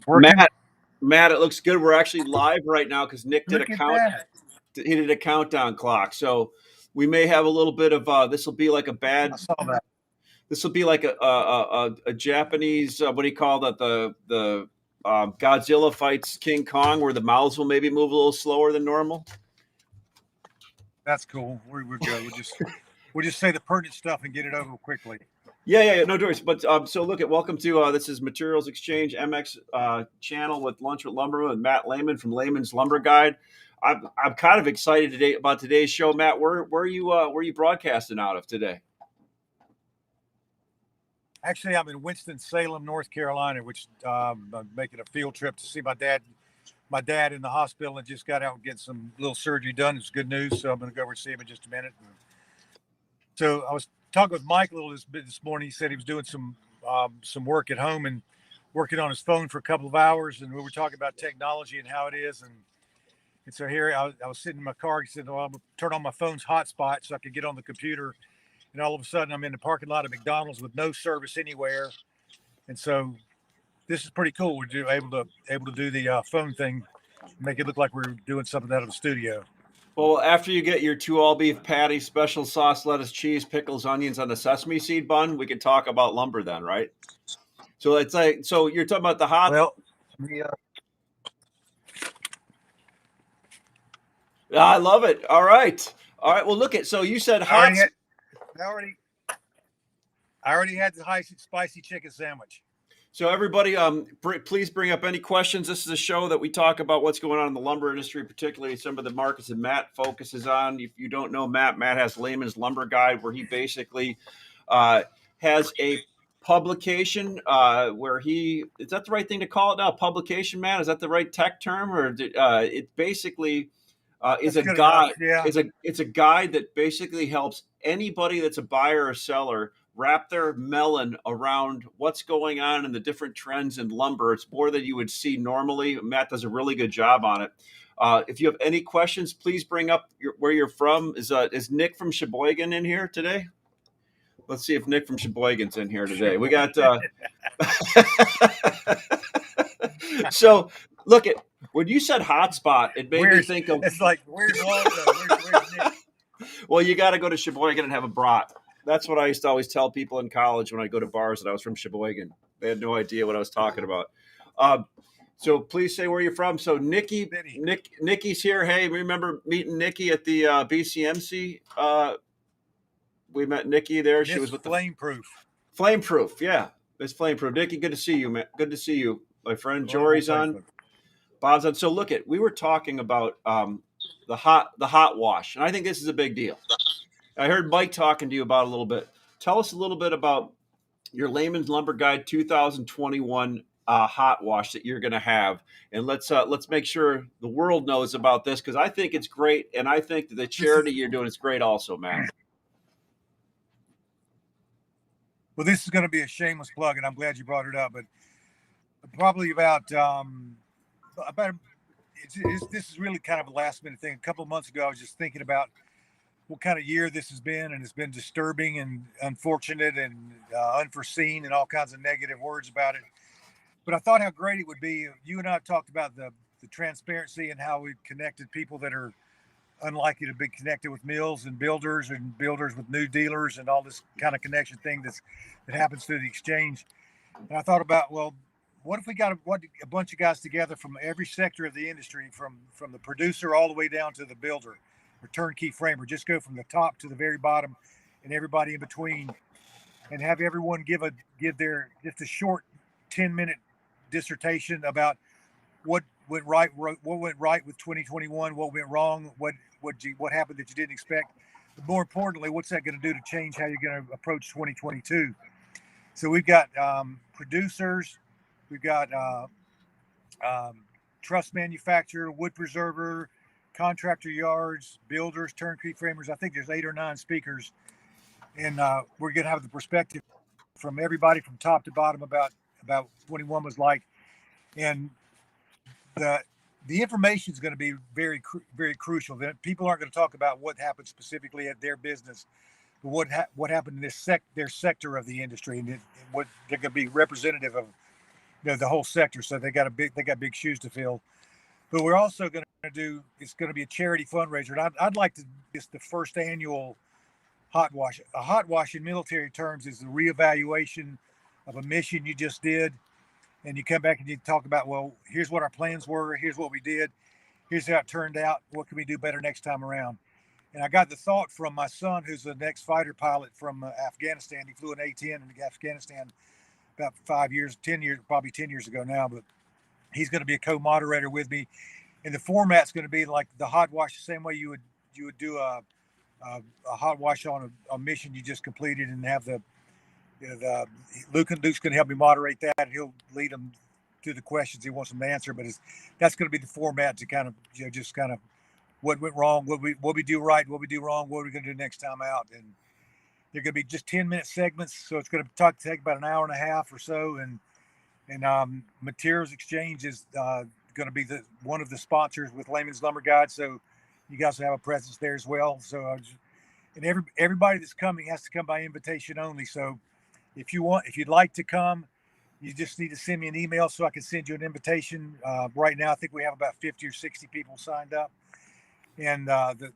Working? Matt, it looks good. We're actually live right now because Nick did Look at that. he did a countdown clock. So we may have a little bit of this will be like a I bad saw that. this will be like a Japanese what do you call that the Godzilla fights King Kong where the mouths will maybe move a little slower than normal. That's cool. We're good. We'll just say the pertinent stuff and get it over quickly. Yeah, no worries. But so look at welcome to this is Materials Exchange MX channel with Lunch with Lumbermen and Matt Lehman from Lehman's Lumber Guide. I'm kind of excited today about today's show, Matt. Where are you broadcasting out of today? Actually, I'm in Winston-Salem, North Carolina, which I'm making a field trip to see my dad. My dad in the hospital and just got out and get some little surgery done. It's good news, so I'm going to go over and see him in just a minute. So I was talking with Mike a little this morning. He said he was doing some work at home and working on his phone for a couple of hours, and we were talking about technology and how it is. And so here I was sitting in my car. He said, "Well, I'm going to turn on my phone's hotspot so I could get on the computer." And all of a sudden, I'm in the parking lot of McDonald's with no service anywhere. And so this is pretty cool. We're able to do the phone thing, make it look like we're doing something out of the studio. Well, after you get your 2 all beef patties, special sauce, lettuce, cheese, pickles, onions on the sesame seed bun, we can talk about lumber then, right? So it's like so you're talking about the hot. Well, I love it. All right. Well, look at so you said hot. I already had the spicy chicken sandwich. So everybody, please bring up any questions. This is a show that we talk about what's going on in the lumber industry, particularly some of the markets that Matt focuses on. If you don't know Matt has Lehman's Lumber Guide, where he basically has a publication where is that the right thing to call it now? Publication, Matt? Is that the right tech term, or it basically is a guide? Yeah. It's a guide that basically helps anybody that's a buyer or seller wrap their melon around what's going on and the different trends in lumber. It's more than you would see normally. Matt does a really good job on it. If you have any questions, please bring up where you're from. Is Nick from Sheboygan in here today? Let's see if Nick from Sheboygan's in here today. We got so look at when you said hotspot, it made me think of it's like where's Nick? Well, you got to go to Sheboygan and have a brat. That's what I used to always tell people in college when I go to bars that I was from Sheboygan. They had no idea what I was talking about. So please say where you're from. So Nikki's here. Hey, remember meeting Nikki at the BCMC? We met Nikki there. She was with Flameproof. Flameproof, yeah. It's Flameproof. Nikki, good to see you, man. Good to see you. My friend Jory's on. Bob's on. So look at we were talking about the hot wash, and I think this is a big deal. I heard Mike talking to you about it a little bit. Tell us a little bit about your Lehman's Lumber Guide 2021 hot wash that you're going to have, and let's make sure the world knows about this because I think it's great, and I think that the charity you're doing is great also, Matt. Well, this is going to be a shameless plug, and I'm glad you brought it up. But probably about this is really kind of a last minute thing. A couple of months ago, I was just thinking about what kind of year this has been, and it's been disturbing and unfortunate and unforeseen and all kinds of negative words about it. But I thought how great it would be. You and I talked about the transparency and how we've connected people that are unlikely to be connected with mills and builders with new dealers and all this kind of connection thing that happens through the exchange. And I thought about, well, what if we got a bunch of guys together from every sector of the industry, from the producer all the way down to the builder or turnkey framer, just go from the top to the very bottom and everybody in between, and have everyone give their just a short 10-minute dissertation about what went right with 2021, what went wrong, what happened that you didn't expect, but more importantly, what's that going to do to change how you're going to approach 2022? So we've got producers, we've got truss manufacturer, wood preserver, contractor yards, builders, turnkey framers. I think there's 8 or 9 speakers, and we're going to have the perspective from everybody from top to bottom about 21 was like, and the information is going to be very, very crucial. That people aren't going to talk about what happened specifically at their business, but what happened in their sector of the industry, and what they're going to be representative the whole sector. So they got big shoes to fill. But we're also going to do, it's going to be a charity fundraiser. And I'd like to, it's the first annual hot wash. A hot wash in military terms is the reevaluation of a mission you just did. And you come back and you talk about, well, here's what our plans were. Here's what we did. Here's how it turned out. What can we do better next time around? And I got the thought from my son, who's the next fighter pilot from Afghanistan. He flew an A-10 in Afghanistan about 5 years, 10 years, probably 10 years ago now, but he's going to be a co-moderator with me. And the format's going to be like the hot wash, the same way you would do a hot wash on a mission you just completed, and have Luke's going to help me moderate that, and he'll lead them to the questions he wants them to answer. But that's going to be the format to kind of, just kind of what went wrong, what we do right, what we do wrong, what are we going to do next time out. And they're going to be just 10-minute segments, so it's going to take about an hour and a half or so. And materials exchange is going to be one of the sponsors with Layman's Lumber Guide, so you guys will have a presence there as well. So and everybody that's coming has to come by invitation only. So if you'd like to come, you just need to send me an email so I can send you an invitation. Right now, I think we have about 50 or 60 people signed up. And the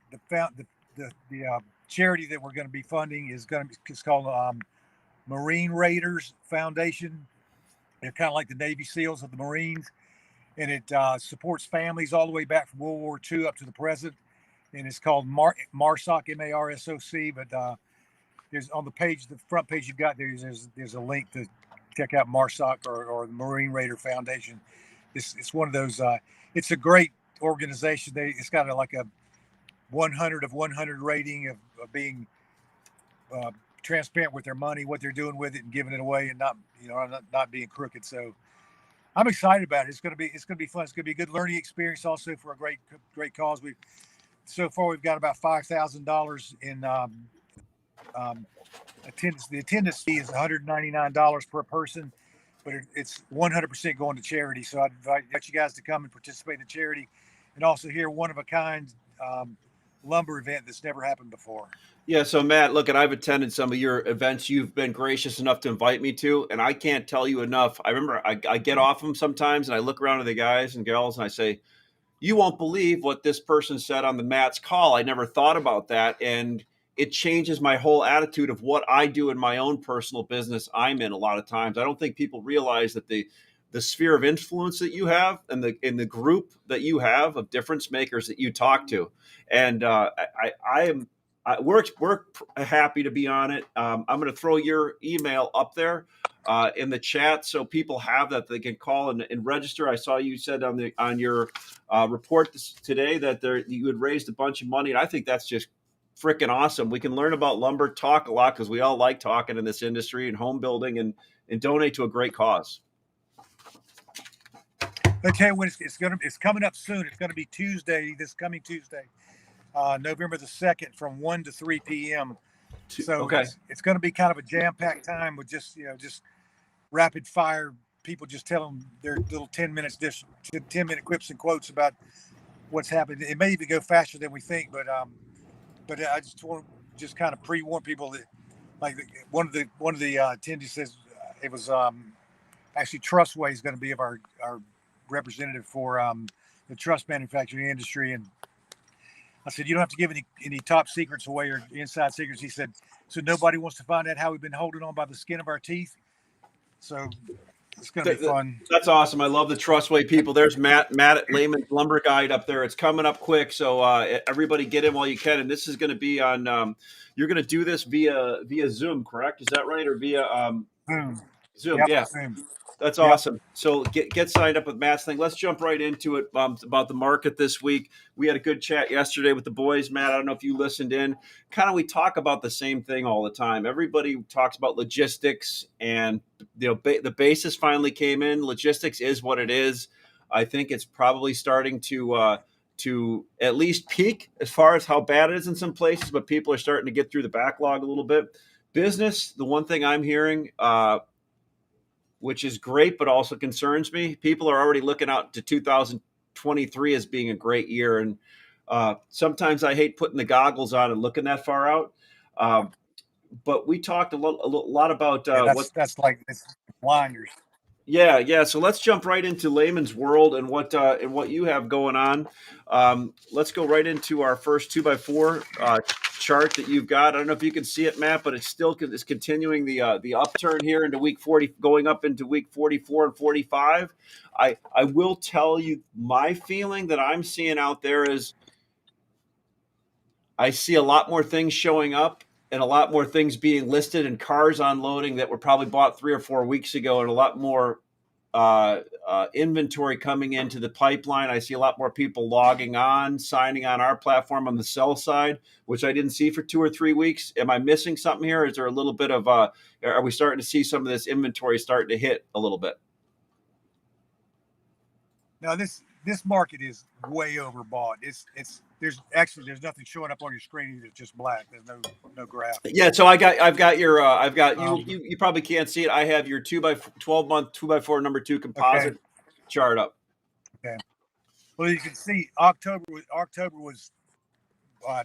charity that we're going to be funding is called Marine Raiders Foundation. They're kind of like the Navy SEALs of the Marines, and it supports families all the way back from World War II up to the present. And it's called MARSOC, MARSOC. But there's on the page, the front page you've got there's a link to check out MARSOC or the Marine Raider Foundation. It's one of those. It's a great organization. It's got like a 100 of 100 rating of being transparent with their money, what they're doing with it, and giving it away, and not being crooked. So I'm excited about it. It's going to be fun. It's going to be a good learning experience, also for a great cause. So far we've got about $5,000 in attendance. The attendance fee is $199 per person, but it's 100% going to charity. So I'd invite you guys to come and participate in the charity, and also hear one of a kind lumber event that's never happened before. Yeah, so Matt, look, I've attended some of your events you've been gracious enough to invite me to, and I can't tell you enough. I remember I get off them sometimes, and I look around at the guys and gals, and I say, you won't believe what this person said on the Matt's call. I never thought about that, and it changes my whole attitude of what I do in my own personal business I'm in a lot of times. I don't think people realize that the sphere of influence that you have, and in the group that you have of difference makers that you talk to. And we're happy to be on it. I'm going to throw your email up there in the chat, so people have that they can call and register. I saw you said on your report today that you had raised a bunch of money, and I think that's just freaking awesome. We can learn about lumber, talk a lot, because we all like talking in this industry and home building, and donate to a great cause. Okay, when it's coming up soon. It's going to be this coming Tuesday, November the 2nd, from 1 to 3 p.m. So okay, it's going to be kind of a jam-packed time with just rapid fire. People just tell them their little 10-minute quips and quotes about what's happened. It may even go faster than we think, but I just want to just kind of pre-warn people that, like, one of the attendees says it was actually Trustway is going to be of our representative for the truss manufacturing industry. And I said, you don't have to give any top secrets away or inside secrets. He said, so nobody wants to find out how we've been holding on by the skin of our teeth. So it's going to be fun. That's awesome. I love the Trustway people. There's Matt at Layman's Lumber Guide up there. It's coming up quick, so everybody get in while you can. And this is going to be on. You're going to do this via Zoom, correct? Is that right, or via Zoom? Yep, yeah. Zoom. That's awesome. So get signed up with Matt's thing. Let's jump right into it about the market this week. We had a good chat yesterday with the boys. Matt, I don't know if you listened in. Kind of, we talk about the same thing all the time. Everybody talks about logistics, and the basis finally came in. Logistics is what it is. I think it's probably starting to at least peak as far as how bad it is in some places, but people are starting to get through the backlog a little bit. Business, the one thing I'm hearing, which is great, but also concerns me. People are already looking out to 2023 as being a great year. And sometimes I hate putting the goggles on and looking that far out. But we talked a lot about that's like it's blinders. Yeah. So let's jump right into layman's world and what you have going on. Let's go right into our first 2x4 chart that you've got. I don't know if you can see it, Matt, but it's continuing the upturn here into week 40, going up into week 44 and 45. I will tell you my feeling that I'm seeing out there is I see a lot more things showing up and a lot more things being listed and cars unloading that were probably bought 3 or 4 weeks ago, and a lot more inventory coming into the pipeline. I see a lot more people logging on, signing on our platform on the sell side, which I didn't see for 2 or 3 weeks. Am I missing something here? Is there a little bit of are we starting to see some of this inventory starting to hit a little bit? Now this market is way overbought. There's nothing showing up on your screen. It's just black. There's no graph. Yeah, so I've got your I've got you, Um, you probably can't see it. I have your 2x12 month 2x4 number 2 composite okay. chart up. Okay. Well, you can see October was uh,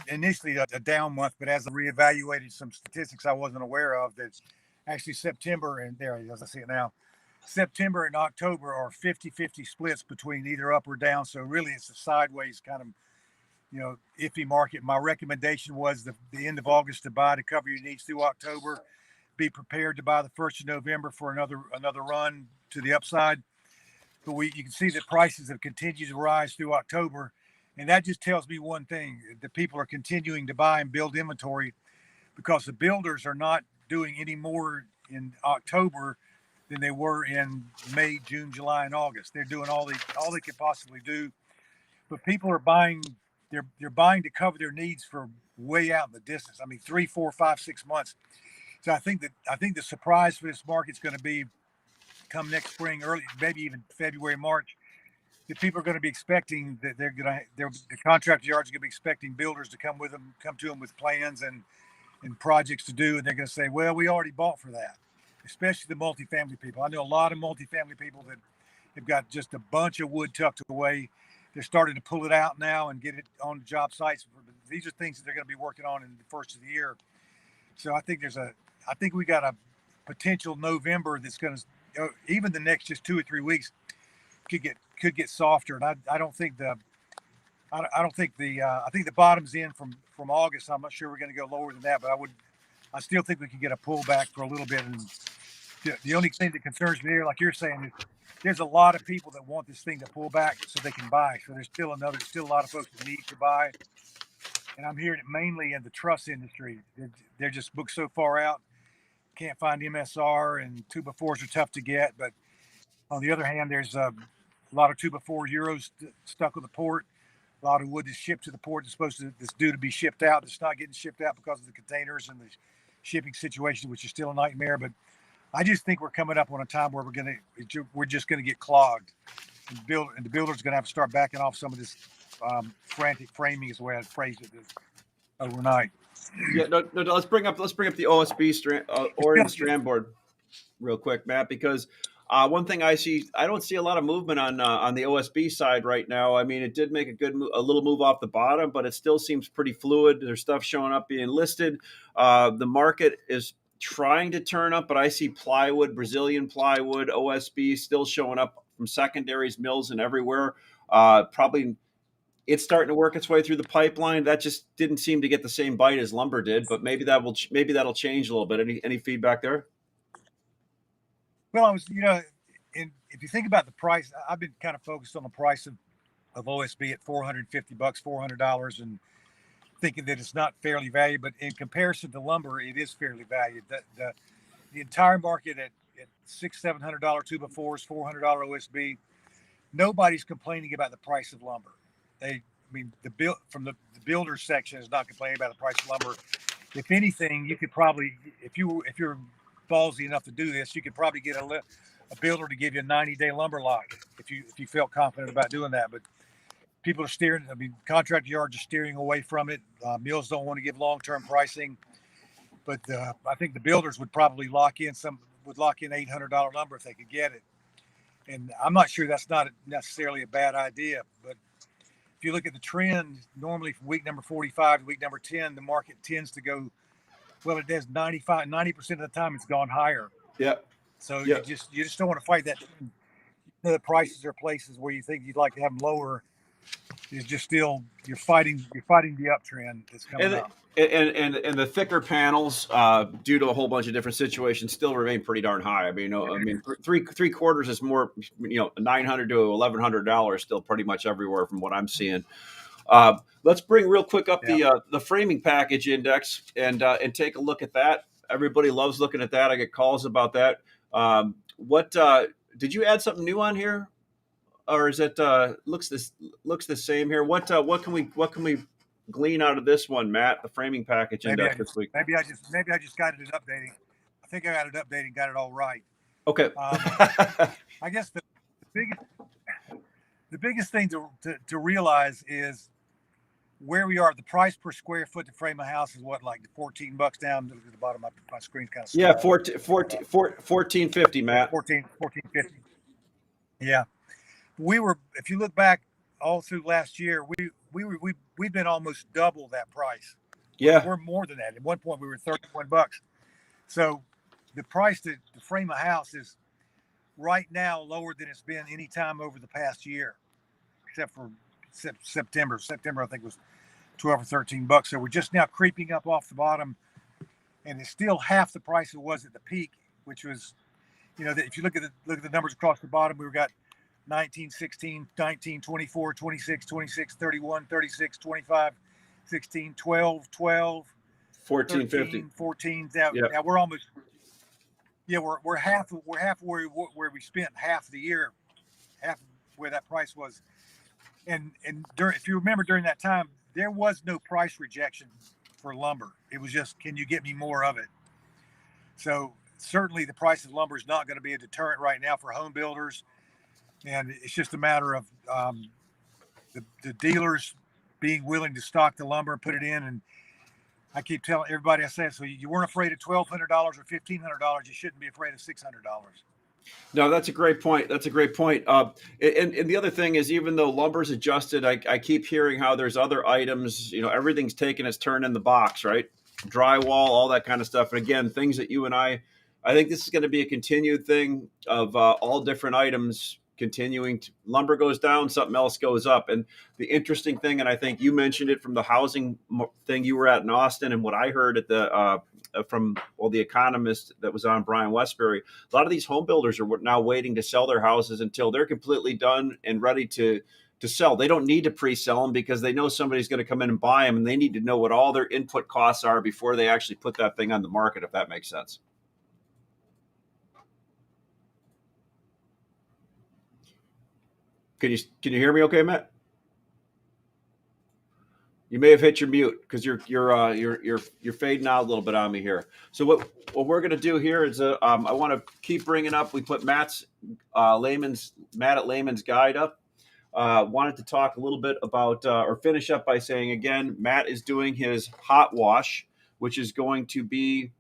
initially a down month, but as I reevaluated some statistics I wasn't aware of, that's actually September, and there it is, I see it now. September and October are 50-50 splits between either up or down. So really it's a sideways kind of, iffy market. My recommendation was the end of August to buy to cover your needs through October. Be prepared to buy the 1st of November for another run to the upside. But you can see that prices have continued to rise through October. And that just tells me one thing: that people are continuing to buy and build inventory because the builders are not doing any more in October than they were in May, June, July, and August. They're doing all they could possibly do. But people are buying, they're buying to cover their needs for way out in the distance. I mean, 3, 4, 5, 6 months. So I think the surprise for this market is going to be come next spring, early, maybe even February, March. That people are going to be expecting that the contractor yards are going to be expecting builders to come to them with plans and projects to do, and they're going to say, well, we already bought for that. Especially the multifamily people. I know a lot of multifamily people that have got just a bunch of wood tucked away. They're starting to pull it out now and get it on job sites. These are things that they're going to be working on in the first of the year. So I think we got a potential November that's going to, even the next just 2 or 3 weeks could get softer. And I don't think I think the bottom's in from August. I'm not sure we're going to go lower than that, but I still think we can get a pullback for a little bit. And the only thing that concerns me here, like you're saying, is there's a lot of people that want this thing to pull back so they can buy. So there's still a lot of folks that need to buy. And I'm hearing it mainly in the truss industry. They're just booked so far out, can't find MSR, and 2x4s are tough to get. But on the other hand, there's a lot of 2x4 euros stuck with the port. A lot of wood is shipped to the port that's due to be shipped out. It's not getting shipped out because of the containers and the shipping situation, which is still a nightmare. But I just think we're coming up on a time where we're just gonna get clogged, and the builders are gonna have to start backing off some of this frantic framing, is the way I'd phrase it, overnight. Yeah, no, let's bring up the OSB Orion strand board real quick, Matt, because one thing I don't see a lot of movement on the OSB side right now. I mean, it did make a little move off the bottom, but it still seems pretty fluid. There's stuff showing up being listed. The market is trying to turn up, but I see plywood, Brazilian plywood, OSB still showing up from secondaries, mills, and everywhere. Probably it's starting to work its way through the pipeline. That just didn't seem to get the same bite as lumber did, but maybe that'll change a little bit. Any feedback there? Well, and if you think about the price, I've been kind of focused on the price of OSB at $450, $400, and thinking that it's not fairly valued. But in comparison to lumber, it is fairly valued. The entire market at $600-700 2x4s, $400 OSB. Nobody's complaining about the price of lumber. The builder section is not complaining about the price of lumber. If anything, you could probably, if you're ballsy enough to do this, you could probably get a builder to give you a 90-day lumber lock if you felt confident about doing that. But people are steering. I mean, contractor yards are steering away from it. Mills don't want to give long-term pricing, but I think the builders would probably lock in $800 lumber if they could get it. And I'm not sure that's not necessarily a bad idea, but if you look at the trend, normally from week number 45 to week number 10, the market tends to go, well, it does 90% of the time it's gone higher. Yeah. So Yeah. you just don't want to fight that. The prices are places where you think you'd like to have them lower. Is just still you're fighting the uptrend that's coming And up. and the thicker panels, due to a whole bunch of different situations, still remain pretty darn high. I mean, three quarters is more, $900 to $1,100 still pretty much everywhere from what I'm seeing. Let's bring real quick up Yeah. the framing package index and take a look at that. Everybody loves looking at that. I get calls about that. What did you add something new on here, or is it looks the same here? What can we glean out of this one, Matt? The framing package index this week. Maybe I just got it updating. I think I got it updating, got it all right. Okay. I guess biggest the biggest thing to realize is where we are. The price per square foot to frame a house is what, like $14 down. Look at the bottom of my screen's kind of small. Yeah, 1450, Matt. 1450. Yeah, if you look back all through last year, we've been almost double that price. Yeah, we're more than that. At one point, we were $31. So the price to frame a house is right now lower than it's been any time over the past year, except for September. September, I think, was $12 or $13. So we're just now creeping up off the bottom, and it's still half the price it was at the peak, which was, if you look at the numbers across the bottom, we've got 19, 16, 19, 24, 26, 26, 31, 36, 25, 16, 12, 12, 1450. 14. Yep. Now we're almost, we're half where we spent half the year, half where that price was. And if you remember, during that time, there was no price rejection for lumber. It was just, can you get me more of it? So certainly the price of lumber is not going to be a deterrent right now for home builders. And it's just a matter of the dealers being willing to stock the lumber and put it in. And I keep telling everybody, I say, so you weren't afraid of $1,200 or $1,500, you shouldn't be afraid of $600. No, that's a great point. That's a great point. And the other thing is, even though lumber's adjusted, I keep hearing how there's other items, everything's taking its turn in the box, right? Drywall, all that kind of stuff. And again, things that you and I think this is going to be a continued thing of all different items continuing to, lumber goes down, something else goes up. And the interesting thing, and I think you mentioned it from the housing thing you were at in Austin, and what I heard at the from the economist that was on, Brian Westbury, a lot of these home builders are now waiting to sell their houses until they're completely done and ready to sell. They don't need to pre-sell them because they know somebody's going to come in and buy them, and they need to know what all their input costs are before they actually put that thing on the market, if that makes sense. Can you hear me okay, Matt? You may have hit your mute because you're fading out a little bit on me here. So what we're going to do here is I want to keep bringing up. We put Matt at Layman's Guide up. Wanted to talk a little bit about or finish up by saying again, Matt is doing his hot wash, which is going to be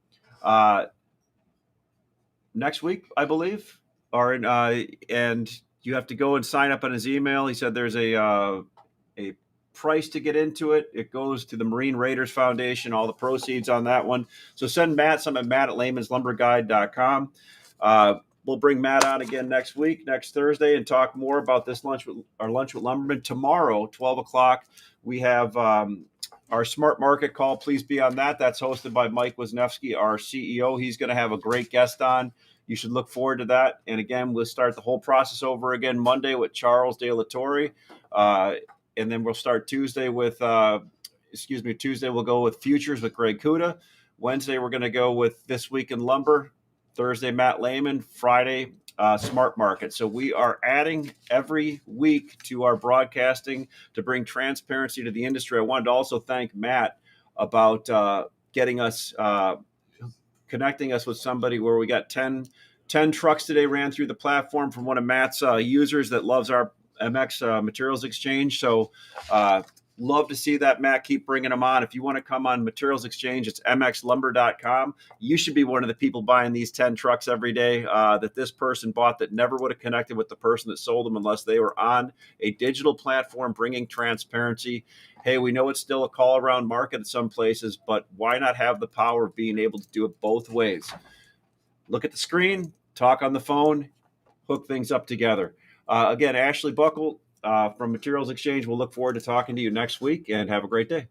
next week, I believe, and you have to go and sign up on his email. He said there's a price to get into it. It goes to the Marine Raiders Foundation, all the proceeds on that one. So send Matt some at matt@laymanslumberguide.com. We'll bring Matt on again next Thursday, and talk more about this lunch with Lumbermen. Tomorrow, 12 o'clock, we have our Smart Market call. Please be on that. That's hosted by Mike Wisniewski, our CEO. He's going to have a great guest on. You should look forward to that. And again, we'll start the whole process over again Monday with Charles De La Torre. And then we'll start Tuesday with, Tuesday we'll go with Futures with Greg Kuda. Wednesday, we're going to go with This Week in Lumber. Thursday, Matt Lehman. Friday, Smart Market. So we are adding every week to our broadcasting to bring transparency to the industry. I wanted to also thank Matt about getting us connecting us with somebody where we got 10 trucks today ran through the platform from one of Matt's users that loves our MX Materials Exchange. So love to see that, Matt. Keep bringing them on. If you want to come on Materials Exchange, it's mxlumber.com. You should be one of the people buying these 10 trucks every day that this person bought that never would have connected with the person that sold them unless they were on a digital platform bringing transparency. Hey, we know it's still a call-around market in some places, but why not have the power of being able to do it both ways? Look at the screen, talk on the phone, hook things up together. Again, Ashley Buckle from Materials Exchange. We'll look forward to talking to you next week, and have a great day.